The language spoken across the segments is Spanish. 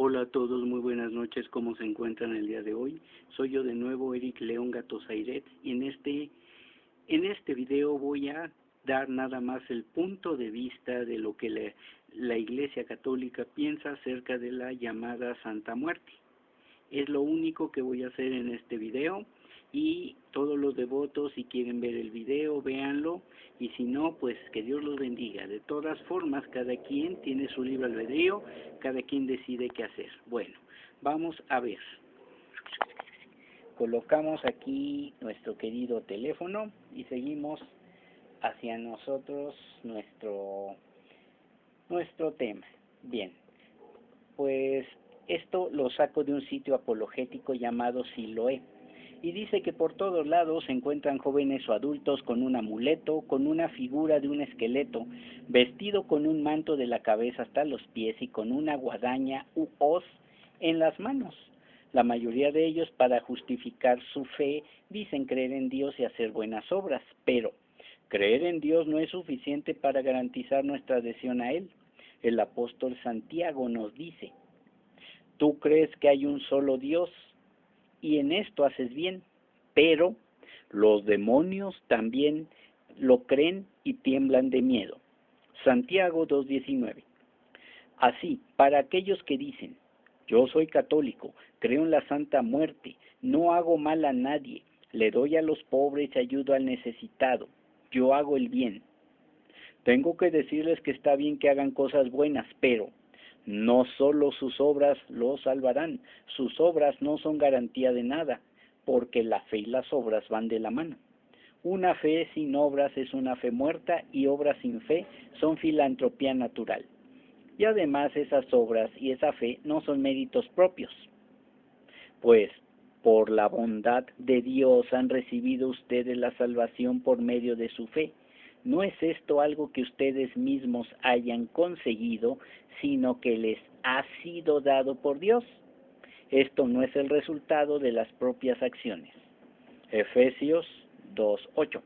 Hola a todos, muy buenas noches, ¿cómo se encuentran el día de hoy? Soy yo de nuevo, Eric León Gatosairet, y en este video voy a dar nada más el punto de vista de lo que la Iglesia Católica piensa acerca de la llamada Santa Muerte. Es lo único que voy a hacer en este video, y todos los devotos, si quieren ver el video, véanlo, y si no, pues que Dios los bendiga. De todas formas, cada quien tiene su libre albedrío, cada quien decide qué hacer. Bueno, vamos a ver. Colocamos aquí nuestro querido teléfono y seguimos hacia nosotros nuestro tema. Bien, pues esto lo saco de un sitio apologético llamado Siloé, y dice que por todos lados se encuentran jóvenes o adultos con un amuleto, con una figura de un esqueleto, vestido con un manto de la cabeza hasta los pies y con una guadaña u hoz en las manos. La mayoría de ellos, para justificar su fe, dicen creer en Dios y hacer buenas obras, pero creer en Dios no es suficiente para garantizar nuestra adhesión a Él. El apóstol Santiago nos dice: tú crees que hay un solo Dios, y en esto haces bien, pero los demonios también lo creen y tiemblan de miedo. Santiago 2:19. Así, para aquellos que dicen: yo soy católico, creo en la Santa Muerte, no hago mal a nadie, le doy a los pobres y ayudo al necesitado, yo hago el bien. Tengo que decirles que está bien que hagan cosas buenas, pero no solo sus obras los salvarán. Sus obras no son garantía de nada, porque la fe y las obras van de la mano. Una fe sin obras es una fe muerta, y obras sin fe son filantropía natural. Y además esas obras y esa fe no son méritos propios, pues por la bondad de Dios han recibido ustedes la salvación por medio de su fe. No es esto algo que ustedes mismos hayan conseguido, sino que les ha sido dado por Dios. Esto no es el resultado de las propias acciones. Efesios 2:8.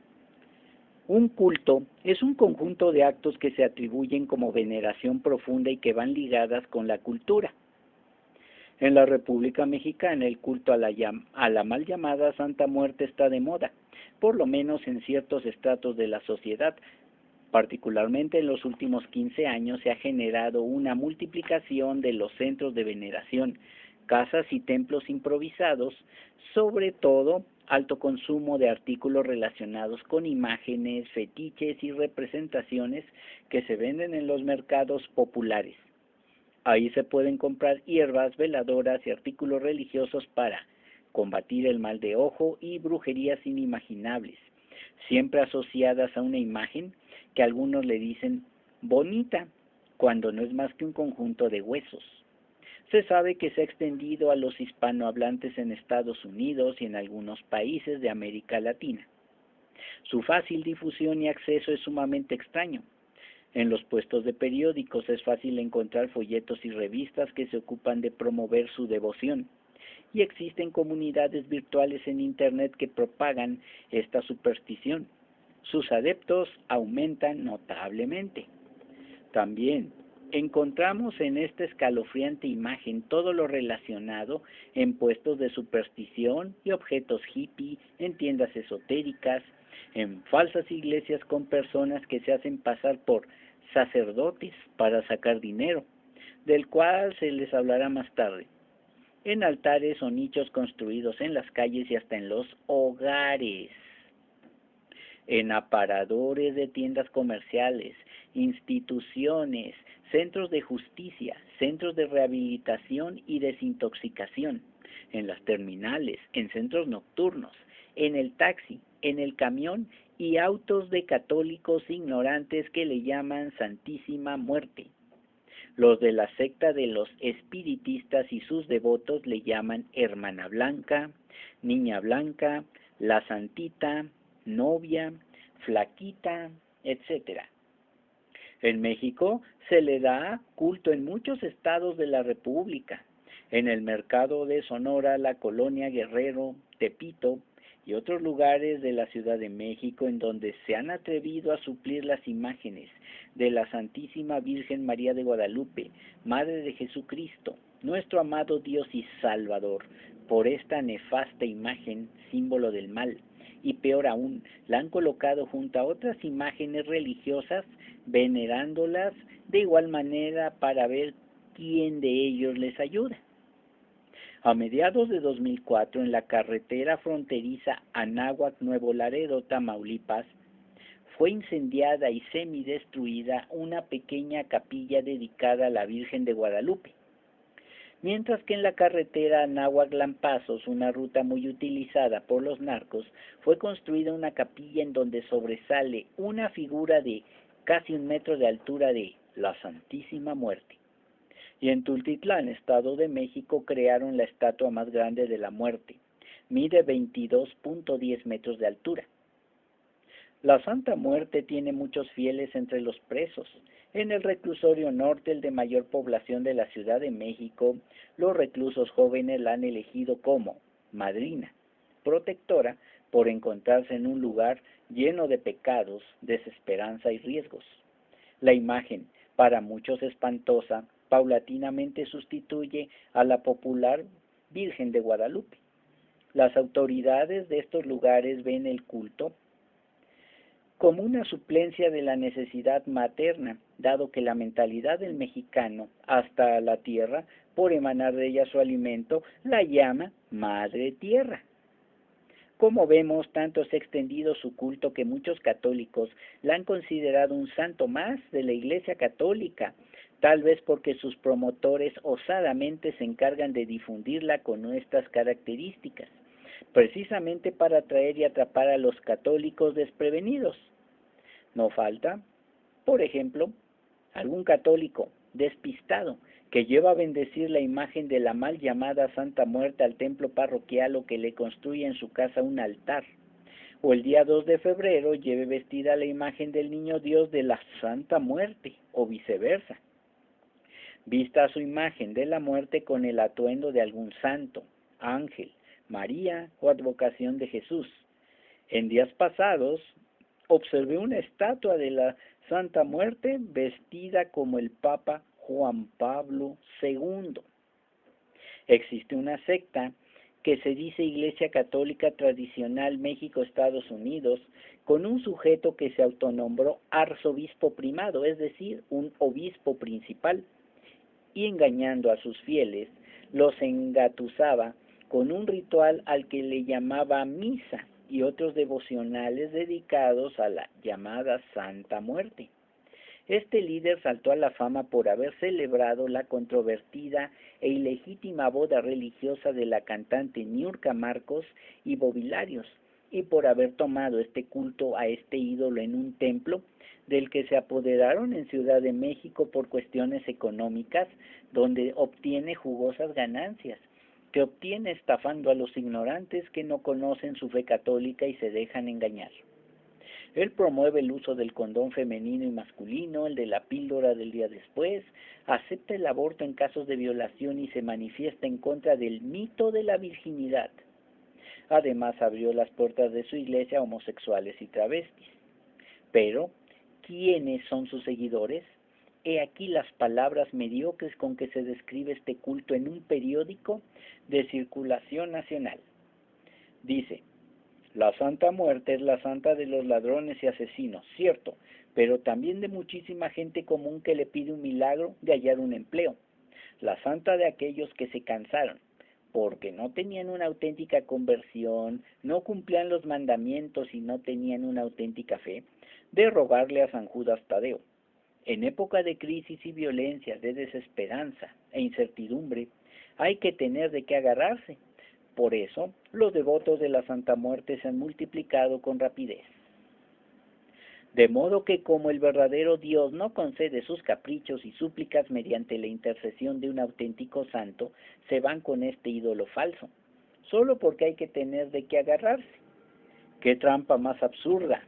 Un culto es un conjunto de actos que se atribuyen como veneración profunda y que van ligadas con la cultura. En la República Mexicana, el culto a la mal llamada Santa Muerte está de moda, por lo menos en ciertos estratos de la sociedad. Particularmente en los últimos 15 años se ha generado una multiplicación de los centros de veneración, casas y templos improvisados, sobre todo alto consumo de artículos relacionados con imágenes, fetiches y representaciones que se venden en los mercados populares. Ahí se pueden comprar hierbas, veladoras y artículos religiosos para combatir el mal de ojo y brujerías inimaginables, siempre asociadas a una imagen que algunos le dicen bonita, cuando no es más que un conjunto de huesos. Se sabe que se ha extendido a los hispanohablantes en Estados Unidos y en algunos países de América Latina. Su fácil difusión y acceso es sumamente extraño. En los puestos de periódicos es fácil encontrar folletos y revistas que se ocupan de promover su devoción, y existen comunidades virtuales en Internet que propagan esta superstición. Sus adeptos aumentan notablemente. También encontramos en esta escalofriante imagen todo lo relacionado en puestos de superstición y objetos hippie, en tiendas esotéricas, en falsas iglesias con personas que se hacen pasar por sacerdotes para sacar dinero, del cual se les hablará más tarde, en altares o nichos construidos en las calles y hasta en los hogares, en aparadores de tiendas comerciales, instituciones, centros de justicia, centros de rehabilitación y desintoxicación, en las terminales, en centros nocturnos, en el taxi, en el camión y autos de católicos ignorantes que le llaman Santísima Muerte. Los de la secta de los espiritistas y sus devotos le llaman Hermana Blanca, Niña Blanca, la Santita, Novia, Flaquita, etc. En México se le da culto en muchos estados de la República. En el mercado de Sonora, la colonia Guerrero, Tepito y otros lugares de la Ciudad de México, en donde se han atrevido a suplir las imágenes de la Santísima Virgen María de Guadalupe, Madre de Jesucristo, nuestro amado Dios y Salvador, por esta nefasta imagen, símbolo del mal, y peor aún, la han colocado junto a otras imágenes religiosas, venerándolas de igual manera para ver quién de ellos les ayuda. A mediados de 2004, en la carretera fronteriza Anáhuac-Nuevo Laredo, Tamaulipas, fue incendiada y semidestruida una pequeña capilla dedicada a la Virgen de Guadalupe. Mientras que en la carretera Anáhuac-Lampazos, una ruta muy utilizada por los narcos, fue construida una capilla en donde sobresale una figura de casi 1 metro de altura de la Santísima Muerte. Y en Tultitlán, Estado de México, crearon la estatua más grande de la Muerte. Mide 22.10 metros de altura. La Santa Muerte tiene muchos fieles entre los presos. En el reclusorio norte, el de mayor población de la Ciudad de México, los reclusos jóvenes la han elegido como madrina, protectora, por encontrarse en un lugar lleno de pecados, desesperanza y riesgos. La imagen, para muchos espantosa, paulatinamente sustituye a la popular Virgen de Guadalupe. Las autoridades de estos lugares ven el culto como una suplencia de la necesidad materna, dado que la mentalidad del mexicano, hasta la tierra, por emanar de ella su alimento, la llama Madre Tierra. Como vemos, tanto se ha extendido su culto que muchos católicos la han considerado un santo más de la Iglesia Católica, tal vez porque sus promotores osadamente se encargan de difundirla con nuestras características, precisamente para atraer y atrapar a los católicos desprevenidos. No falta, por ejemplo, algún católico despistado que lleva a bendecir la imagen de la mal llamada Santa Muerte al templo parroquial o que le construye en su casa un altar, o el día 2 de febrero lleve vestida la imagen del Niño Dios de la Santa Muerte, o viceversa. Vista su imagen de la muerte con el atuendo de algún santo, ángel, María o advocación de Jesús. En días pasados observé una estatua de la Santa Muerte vestida como el Papa Juan Pablo II. Existe una secta que se dice Iglesia Católica Tradicional México-Estados Unidos, con un sujeto que se autonombró arzobispo primado, es decir, un obispo principal, y engañando a sus fieles, los engatusaba con un ritual al que le llamaba misa y otros devocionales dedicados a la llamada Santa Muerte. Este líder saltó a la fama por haber celebrado la controvertida e ilegítima boda religiosa de la cantante Niurka Marcos y Bobilarios, y por haber tomado este culto a este ídolo en un templo del que se apoderaron en Ciudad de México por cuestiones económicas, donde obtiene jugosas ganancias, que obtiene estafando a los ignorantes que no conocen su fe católica y se dejan engañar. Él promueve el uso del condón femenino y masculino, el de la píldora del día después, acepta el aborto en casos de violación y se manifiesta en contra del mito de la virginidad. Además, abrió las puertas de su iglesia a homosexuales y travestis. Pero, ¿quiénes son sus seguidores? He aquí las palabras mediocres con que se describe este culto en un periódico de circulación nacional. Dice: la Santa Muerte es la santa de los ladrones y asesinos, cierto, pero también de muchísima gente común que le pide un milagro de hallar un empleo. La santa de aquellos que se cansaron, porque no tenían una auténtica conversión, no cumplían los mandamientos y no tenían una auténtica fe, de rogarle a San Judas Tadeo. En época de crisis y violencia, de desesperanza e incertidumbre, hay que tener de qué agarrarse. Por eso, los devotos de la Santa Muerte se han multiplicado con rapidez. De modo que como el verdadero Dios no concede sus caprichos y súplicas mediante la intercesión de un auténtico santo, se van con este ídolo falso, solo porque hay que tener de qué agarrarse. ¡Qué trampa más absurda!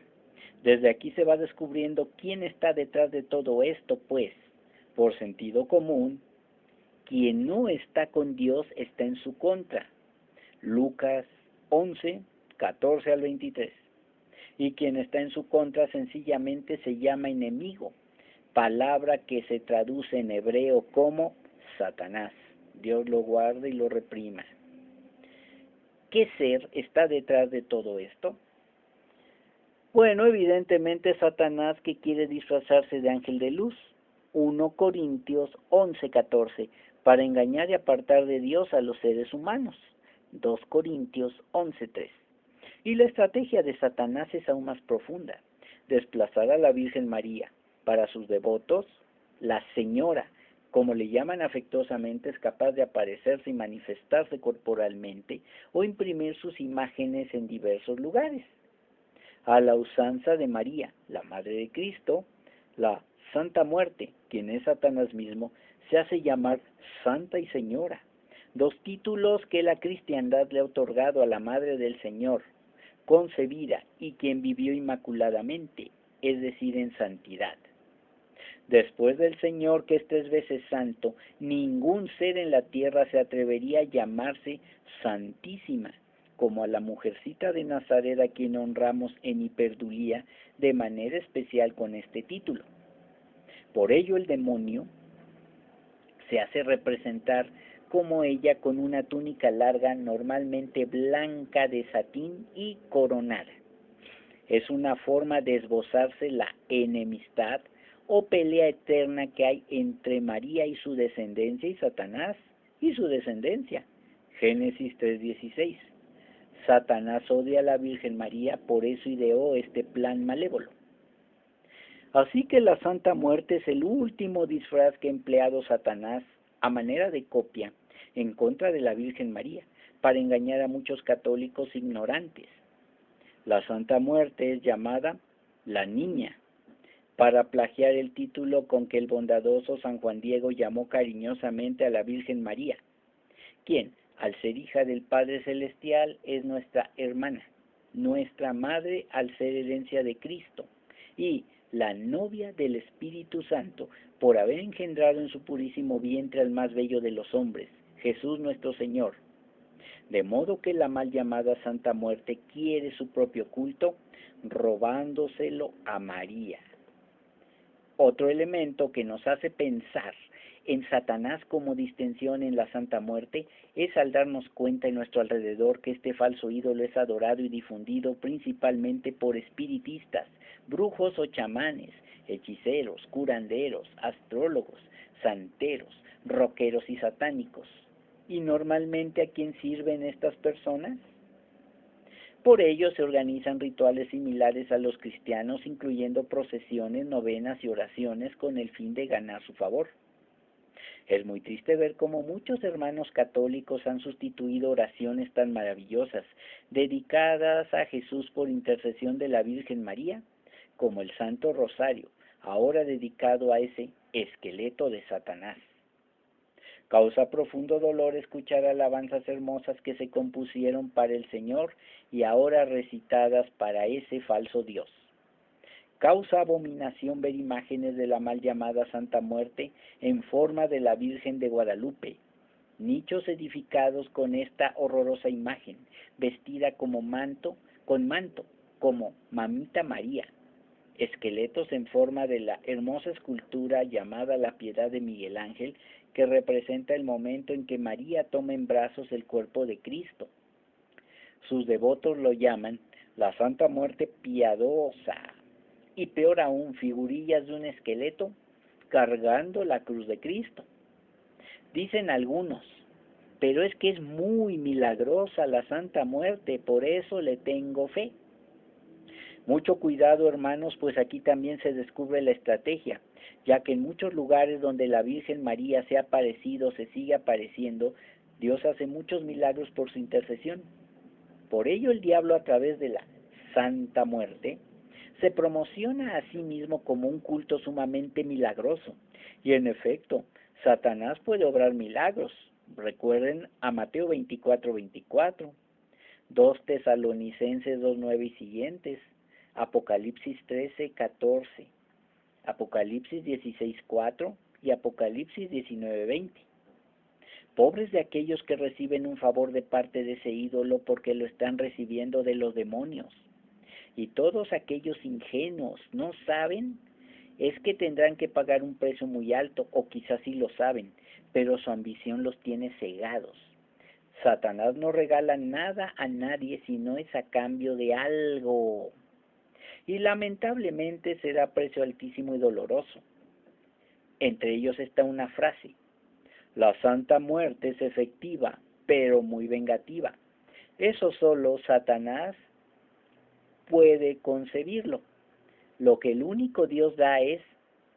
Desde aquí se va descubriendo quién está detrás de todo esto, pues, por sentido común, quien no está con Dios está en su contra. Lucas 11, 14 al 23. Y quien está en su contra sencillamente se llama enemigo, palabra que se traduce en hebreo como Satanás, Dios lo guarde y lo reprima. ¿Qué ser está detrás de todo esto? Bueno, evidentemente Satanás, que quiere disfrazarse de ángel de luz. 1 Corintios 11:14, para engañar y apartar de Dios a los seres humanos. 2 Corintios 11:3. Y la estrategia de Satanás es aún más profunda: desplazar a la Virgen María. Para sus devotos, la Señora, como le llaman afectuosamente, es capaz de aparecerse y manifestarse corporalmente o imprimir sus imágenes en diversos lugares. A la usanza de María, la Madre de Cristo, la Santa Muerte, quien es Satanás mismo, se hace llamar Santa y Señora, dos títulos que la cristiandad le ha otorgado a la Madre del Señor, concebida y quien vivió inmaculadamente, es decir, en santidad. Después del Señor, que es 3 veces santo, ningún ser en la tierra se atrevería a llamarse santísima, como a la mujercita de Nazaret, a quien honramos en hiperdulía de manera especial con este título. Por ello el demonio se hace representar como ella con una túnica larga, normalmente blanca de satín y coronada. Es una forma de esbozarse la enemistad o pelea eterna que hay entre María y su descendencia y Satanás y su descendencia. Génesis 3:16. Satanás odia a la Virgen María, por eso ideó este plan malévolo. Así que la Santa Muerte es el último disfraz que ha empleado Satanás a manera de copia en contra de la Virgen María, para engañar a muchos católicos ignorantes. La Santa Muerte es llamada la Niña, para plagiar el título con que el bondadoso San Juan Diego llamó cariñosamente a la Virgen María, quien, al ser hija del Padre Celestial, es nuestra hermana, nuestra madre al ser herencia de Cristo, y la novia del Espíritu Santo, por haber engendrado en su purísimo vientre al más bello de los hombres, Jesús nuestro Señor. De modo que la mal llamada Santa Muerte quiere su propio culto, robándoselo a María. Otro elemento que nos hace pensar en Satanás como distensión en la Santa Muerte es al darnos cuenta en nuestro alrededor que este falso ídolo es adorado y difundido principalmente por espiritistas, brujos o chamanes, hechiceros, curanderos, astrólogos, santeros, roqueros y satánicos. ¿Y normalmente a quién sirven estas personas? Por ello se organizan rituales similares a los cristianos, incluyendo procesiones, novenas y oraciones con el fin de ganar su favor. Es muy triste ver cómo muchos hermanos católicos han sustituido oraciones tan maravillosas, dedicadas a Jesús por intercesión de la Virgen María, como el Santo Rosario, ahora dedicado a ese esqueleto de Satanás. Causa profundo dolor escuchar alabanzas hermosas que se compusieron para el Señor y ahora recitadas para ese falso Dios. Causa abominación ver imágenes de la mal llamada Santa Muerte en forma de la Virgen de Guadalupe, nichos edificados con esta horrorosa imagen, vestida como con manto, como Mamita María, esqueletos en forma de la hermosa escultura llamada La Piedad de Miguel Ángel, que representa el momento en que María toma en brazos el cuerpo de Cristo. Sus devotos lo llaman la Santa Muerte piadosa, y peor aún, figurillas de un esqueleto cargando la cruz de Cristo. Dicen algunos, pero es que es muy milagrosa la Santa Muerte, por eso le tengo fe. Mucho cuidado, hermanos, pues aquí también se descubre la estrategia, ya que en muchos lugares donde la Virgen María se ha aparecido, se sigue apareciendo, Dios hace muchos milagros por su intercesión. Por ello el diablo, a través de la Santa Muerte, se promociona a sí mismo como un culto sumamente milagroso. Y en efecto, Satanás puede obrar milagros. Recuerden a Mateo 24:24, 2 Tesalonicenses 2:9 y siguientes, Apocalipsis 13:14, Apocalipsis 16:4 y Apocalipsis 19:20. Pobres de aquellos que reciben un favor de parte de ese ídolo porque lo están recibiendo de los demonios. Y todos aquellos ingenuos no saben, es que tendrán que pagar un precio muy alto, o quizás sí lo saben, pero su ambición los tiene cegados. Satanás no regala nada a nadie si no es a cambio de algo. Y lamentablemente será precio altísimo y doloroso. Entre ellos está una frase: la Santa Muerte es efectiva, pero muy vengativa. Eso solo Satanás puede concebirlo. Lo que el único Dios da es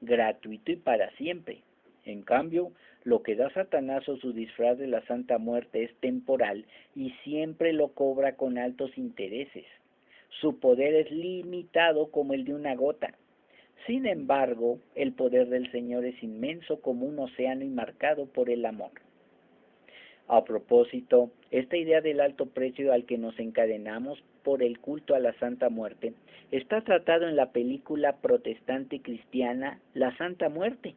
gratuito y para siempre. En cambio, lo que da Satanás o su disfraz de la Santa Muerte es temporal y siempre lo cobra con altos intereses. Su poder es limitado como el de una gota. Sin embargo, el poder del Señor es inmenso como un océano y marcado por el amor. A propósito, esta idea del alto precio al que nos encadenamos por el culto a la Santa Muerte está tratado en la película protestante cristiana La Santa Muerte,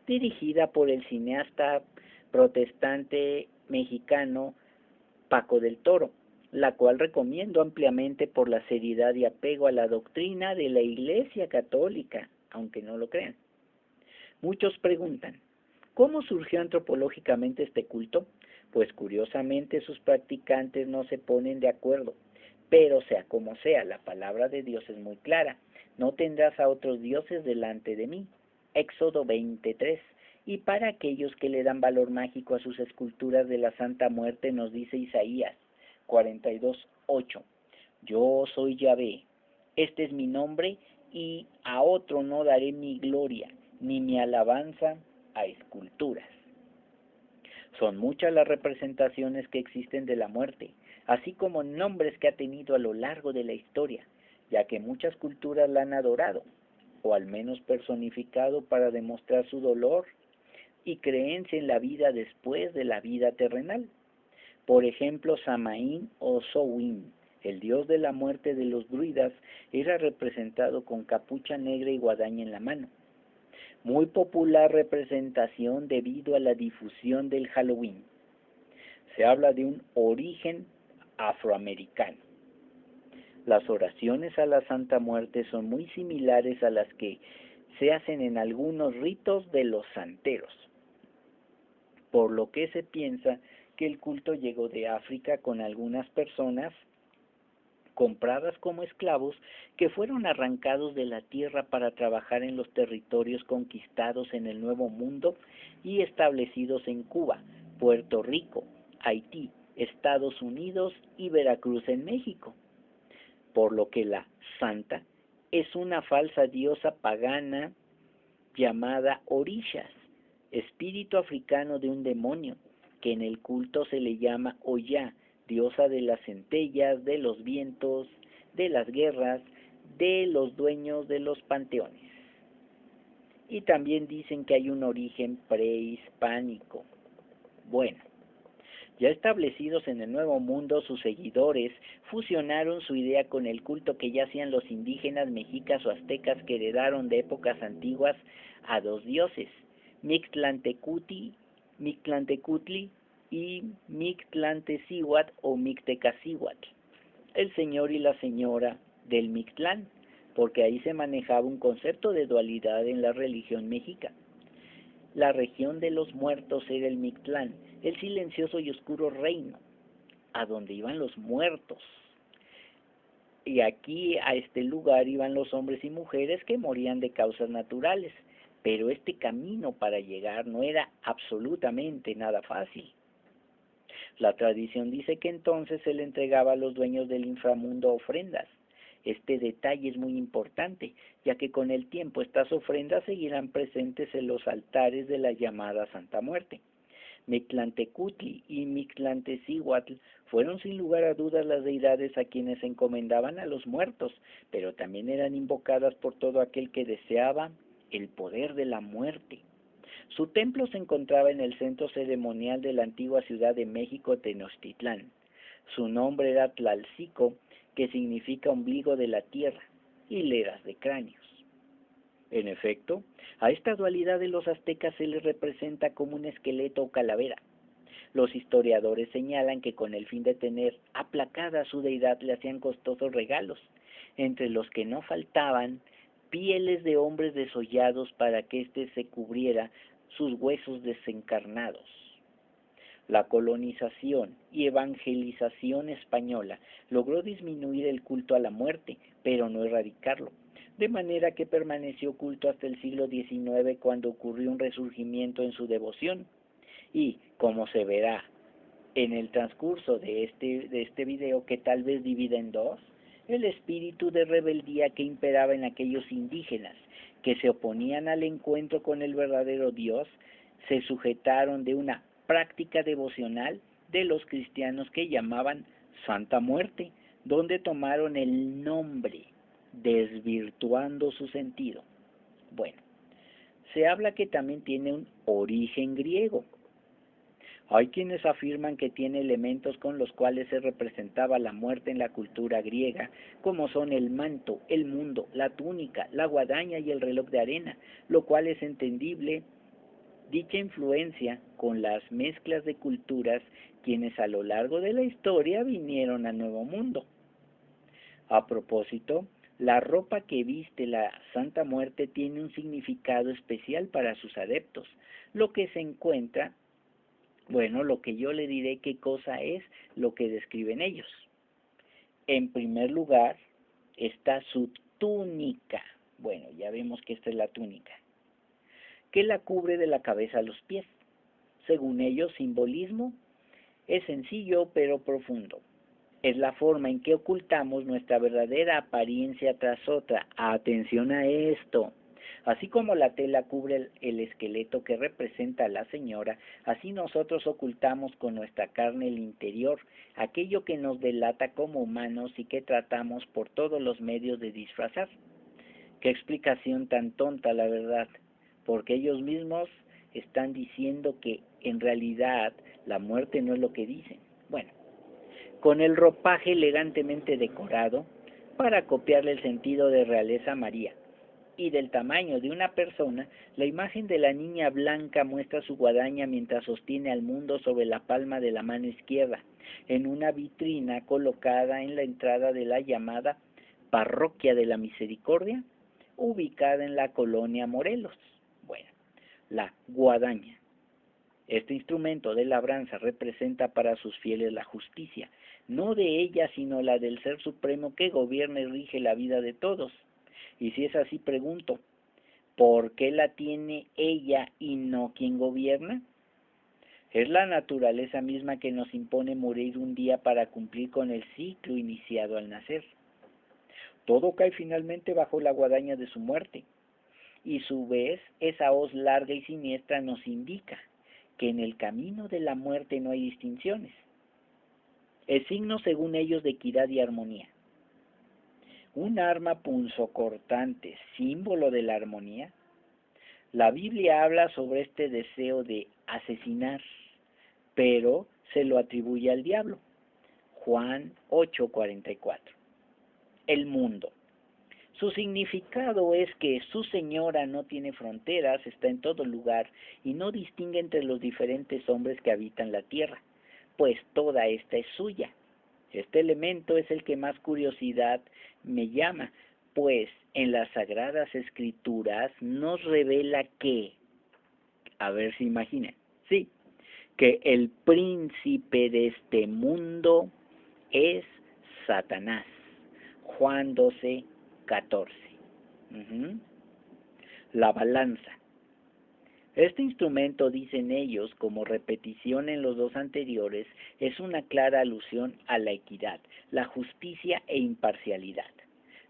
dirigida por el cineasta protestante mexicano Paco del Toro, la cual recomiendo ampliamente por la seriedad y apego a la doctrina de la Iglesia Católica, aunque no lo crean. Muchos preguntan, ¿cómo surgió antropológicamente este culto? Pues curiosamente sus practicantes no se ponen de acuerdo, pero sea como sea, la palabra de Dios es muy clara: no tendrás a otros dioses delante de mí. Éxodo 23. Y para aquellos que le dan valor mágico a sus esculturas de la Santa Muerte, nos dice Isaías 42:8. Yo soy Yahvé, este es mi nombre, y a otro no daré mi gloria, ni mi alabanza a esculturas. Son muchas las representaciones que existen de la muerte, así como nombres que ha tenido a lo largo de la historia, ya que muchas culturas la han adorado, o al menos personificado para demostrar su dolor y creencia en la vida después de la vida terrenal. Por ejemplo, Samaín o Samhain, el dios de la muerte de los druidas, era representado con capucha negra y guadaña en la mano. Muy popular representación debido a la difusión del Halloween. Se habla de un origen afroamericano. Las oraciones a la Santa Muerte son muy similares a las que se hacen en algunos ritos de los santeros, por lo que se piensa que el culto llegó de África con algunas personas compradas como esclavos que fueron arrancados de la tierra para trabajar en los territorios conquistados en el Nuevo Mundo y establecidos en Cuba, Puerto Rico, Haití, Estados Unidos y Veracruz en México. Por lo que la Santa es una falsa diosa pagana llamada Orishas, espíritu africano de un demonio, que en el culto se le llama Oya, diosa de las centellas, de los vientos, de las guerras, de los dueños de los panteones. Y también dicen que hay un origen prehispánico. Bueno, ya establecidos en el Nuevo Mundo, sus seguidores fusionaron su idea con el culto que ya hacían los indígenas mexicas o aztecas, que heredaron de épocas antiguas a dos dioses, Mictlantecutli y Mictlantecíhuatl o Mictecacíhuatl, el señor y la señora del Mictlán, porque ahí se manejaba un concepto de dualidad en la religión mexica. La región de los muertos era el Mictlán, el silencioso y oscuro reino, a donde iban los muertos. Y aquí a este lugar iban los hombres y mujeres que morían de causas naturales, pero este camino para llegar no era absolutamente nada fácil. La tradición dice que entonces se le entregaba a los dueños del inframundo ofrendas. Este detalle es muy importante, ya que con el tiempo estas ofrendas seguirán presentes en los altares de la llamada Santa Muerte. Mictlantecutli y Mictlantecíhuatl fueron sin lugar a dudas las deidades a quienes encomendaban a los muertos, pero también eran invocadas por todo aquel que deseaba el poder de la muerte. Su templo se encontraba en el centro ceremonial de la antigua Ciudad de México, Tenochtitlán. Su nombre era Tlalcico, que significa ombligo de la tierra, hileras de cráneos. En efecto, a esta dualidad de los aztecas se les representa como un esqueleto o calavera. Los historiadores señalan que con el fin de tener aplacada a su deidad le hacían costosos regalos, entre los que no faltaban pieles de hombres desollados para que éste se cubriera sus huesos desencarnados. La colonización y evangelización española logró disminuir el culto a la muerte, pero no erradicarlo, de manera que permaneció oculto hasta el siglo XIX, cuando ocurrió un resurgimiento en su devoción. Y, como se verá en el transcurso de este video, que tal vez divida en dos, el espíritu de rebeldía que imperaba en aquellos indígenas que se oponían al encuentro con el verdadero Dios, se sujetaron de una práctica devocional de los cristianos que llamaban Santa Muerte, donde tomaron el nombre, desvirtuando su sentido. Bueno, se habla que también tiene un origen griego. Hay quienes afirman que tiene elementos con los cuales se representaba la muerte en la cultura griega, como son el manto, el mundo, la túnica, la guadaña y el reloj de arena, lo cual es entendible. Dicha influencia con las mezclas de culturas, quienes a lo largo de la historia vinieron al Nuevo Mundo. A propósito, la ropa que viste la Santa Muerte tiene un significado especial para sus adeptos, lo que se encuentra, bueno, lo que yo le diré qué cosa es lo que describen ellos. En primer lugar, está su túnica. Bueno, ya vemos que esta es la túnica, que la cubre de la cabeza a los pies. Según ellos, simbolismo es sencillo pero profundo. Es la forma en que ocultamos nuestra verdadera apariencia tras otra. Atención a esto. Así como la tela cubre el esqueleto que representa a la señora, así nosotros ocultamos con nuestra carne el interior, aquello que nos delata como humanos y que tratamos por todos los medios de disfrazar. Qué explicación tan tonta, la verdad, porque ellos mismos están diciendo que en realidad la muerte no es lo que dicen. Bueno, con el ropaje elegantemente decorado para copiarle el sentido de realeza a María, y del tamaño de una persona, la imagen de la niña blanca muestra su guadaña mientras sostiene al mundo sobre la palma de la mano izquierda, en una vitrina colocada en la entrada de la llamada Parroquia de la Misericordia, ubicada en la colonia Morelos. Bueno, la guadaña. Este instrumento de labranza representa para sus fieles la justicia, no de ella sino la del Ser Supremo que gobierna y rige la vida de todos. Y si es así, pregunto, ¿por qué la tiene ella y no quien gobierna? Es la naturaleza misma que nos impone morir un día para cumplir con el ciclo iniciado al nacer. Todo cae finalmente bajo la guadaña de su muerte, y su vez esa hoz larga y siniestra nos indica que en el camino de la muerte no hay distinciones. Es signo, según ellos, de equidad y armonía. Un arma punzocortante, símbolo de la armonía. La Biblia habla sobre este deseo de asesinar, pero se lo atribuye al diablo. Juan 8:44. El mundo. Su significado es que su señora no tiene fronteras, está en todo lugar y no distingue entre los diferentes hombres que habitan la tierra, pues toda esta es suya. Este elemento es el que más curiosidad me llama, pues en las Sagradas Escrituras nos revela que, a ver si imaginan, sí, que el príncipe de este mundo es Satanás. Juan 12:14. La balanza. Este instrumento, dicen ellos, como repetición en los dos anteriores, es una clara alusión a la equidad, la justicia e imparcialidad.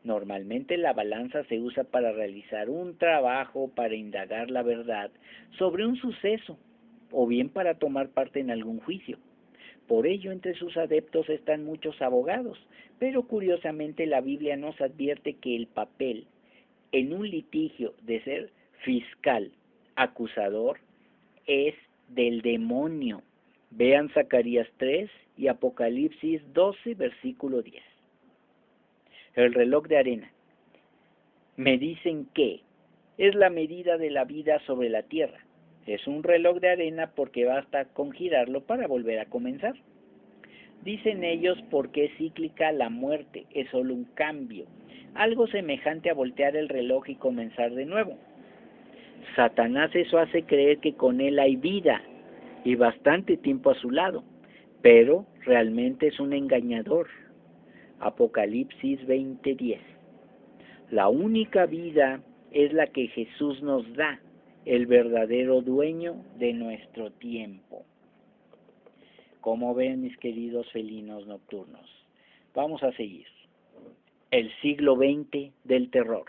Normalmente la balanza se usa para realizar un trabajo, para indagar la verdad sobre un suceso, o bien para tomar parte en algún juicio. Por ello, entre sus adeptos están muchos abogados, pero curiosamente la Biblia nos advierte que el papel en un litigio de ser fiscal, acusador, es del demonio. Vean Zacarías 3 y Apocalipsis 12, versículo 10. El reloj de arena. Me dicen que es la medida de la vida sobre la tierra. Es un reloj de arena porque basta con girarlo para volver a comenzar. Dicen ellos porque es cíclica la muerte, es solo un cambio, algo semejante a voltear el reloj y comenzar de nuevo. Satanás eso hace creer que con él hay vida y bastante tiempo a su lado, pero realmente es un engañador. Apocalipsis 20:10. La única vida es la que Jesús nos da, el verdadero dueño de nuestro tiempo. Como ven, mis queridos felinos nocturnos, vamos a seguir. El siglo XX del terror.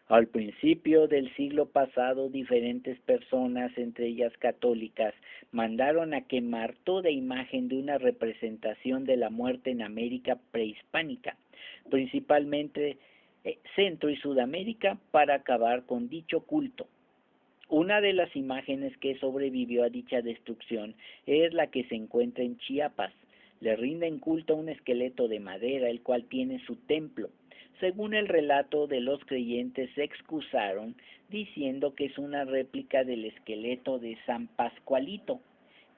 Al principio del siglo pasado, diferentes personas, entre ellas católicas, mandaron a quemar toda imagen de una representación de la muerte en América prehispánica, principalmente Centro y Sudamérica, para acabar con dicho culto. Una de las imágenes que sobrevivió a dicha destrucción es la que se encuentra en Chiapas. Le rinden culto a un esqueleto de madera, el cual tiene su templo. Según el relato de los creyentes, se excusaron diciendo que es una réplica del esqueleto de San Pascualito,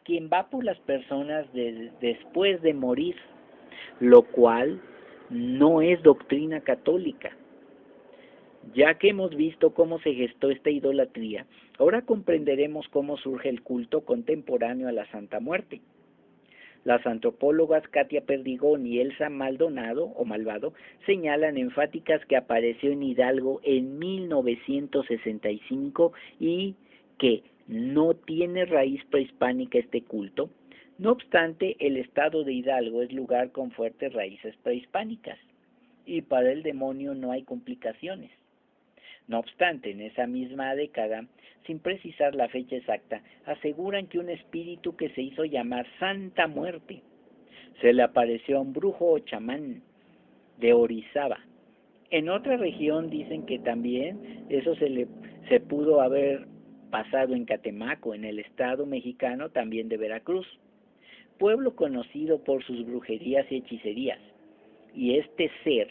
quien va por las personas después de morir, lo cual no es doctrina católica. Ya que hemos visto cómo se gestó esta idolatría, ahora comprenderemos cómo surge el culto contemporáneo a la Santa Muerte. Las antropólogas Katia Perdigón y Elsa Maldonado o Malvado señalan enfáticas que apareció en Hidalgo en 1965 y que no tiene raíz prehispánica este culto. No obstante, el estado de Hidalgo es lugar con fuertes raíces prehispánicas y para el demonio no hay complicaciones. No obstante, en esa misma década, sin precisar la fecha exacta, aseguran que un espíritu que se hizo llamar Santa Muerte se le apareció a un brujo o chamán de Orizaba. En otra región dicen que también eso se pudo haber pasado en Catemaco, en el estado mexicano también de Veracruz, pueblo conocido por sus brujerías y hechicerías. Y este ser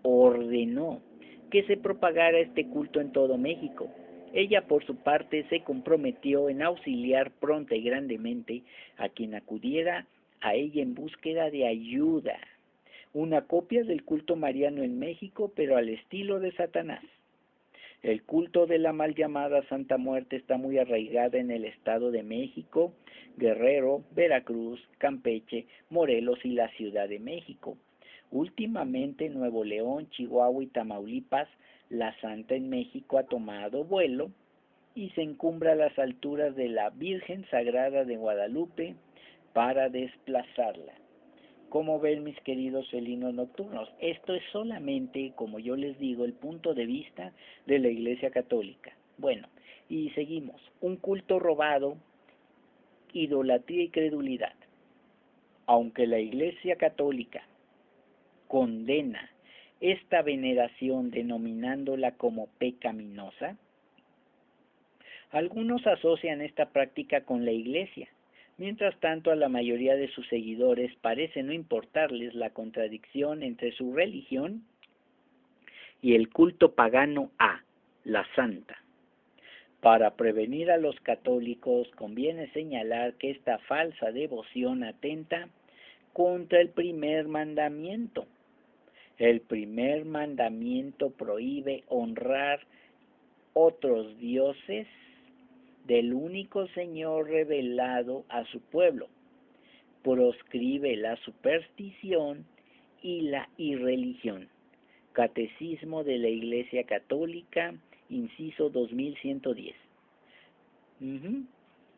ordenó que se propagara este culto en todo México. Ella, por su parte, se comprometió en auxiliar pronta y grandemente a quien acudiera a ella en búsqueda de ayuda. Una copia del culto mariano en México, pero al estilo de Satanás. El culto de la mal llamada Santa Muerte está muy arraigada en el Estado de México, Guerrero, Veracruz, Campeche, Morelos y la Ciudad de México. Últimamente en Nuevo León, Chihuahua y Tamaulipas, la Santa en México ha tomado vuelo y se encumbra a las alturas de la Virgen Sagrada de Guadalupe para desplazarla. Como ven, mis queridos felinos nocturnos, esto es solamente, como yo les digo, el punto de vista de la Iglesia Católica. Bueno, y seguimos. Un culto robado, idolatría y credulidad. Aunque la Iglesia Católica condena esta veneración denominándola como pecaminosa, algunos asocian esta práctica con la Iglesia. Mientras tanto, a la mayoría de sus seguidores parece no importarles la contradicción entre su religión y el culto pagano a la Santa. Para prevenir a los católicos conviene señalar que esta falsa devoción atenta contra el primer mandamiento. El primer mandamiento prohíbe honrar otros dioses del único Señor revelado a su pueblo. Proscribe la superstición y la irreligión. Catecismo de la Iglesia Católica, inciso 2110.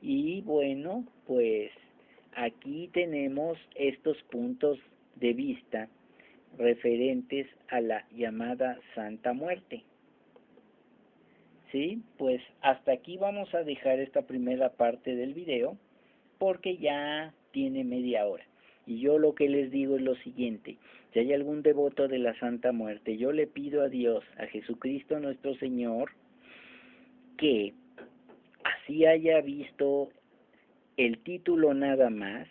Y bueno, pues aquí tenemos estos puntos de vista referentes a la llamada Santa Muerte. Sí, pues hasta aquí vamos a dejar esta primera parte del video porque ya tiene media hora. Y yo lo que les digo es lo siguiente: si hay algún devoto de la Santa Muerte, yo le pido a Dios, a Jesucristo nuestro Señor, que así haya visto el título nada más,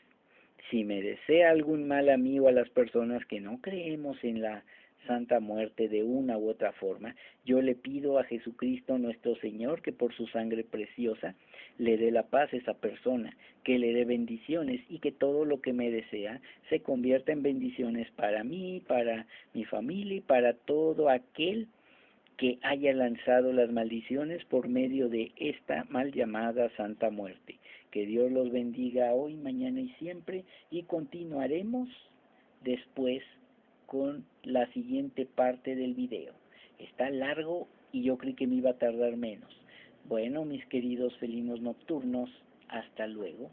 si me desea algún mal a mí o a las personas que no creemos en la Santa Muerte de una u otra forma, yo le pido a Jesucristo nuestro Señor que por su sangre preciosa le dé la paz a esa persona, que le dé bendiciones y que todo lo que me desea se convierta en bendiciones para mí, para mi familia y para todo aquel que haya lanzado las maldiciones por medio de esta mal llamada Santa Muerte. Que Dios los bendiga hoy, mañana y siempre, y continuaremos después con la siguiente parte del video. Está largo y yo creí que me iba a tardar menos. Bueno, mis queridos felinos nocturnos, hasta luego.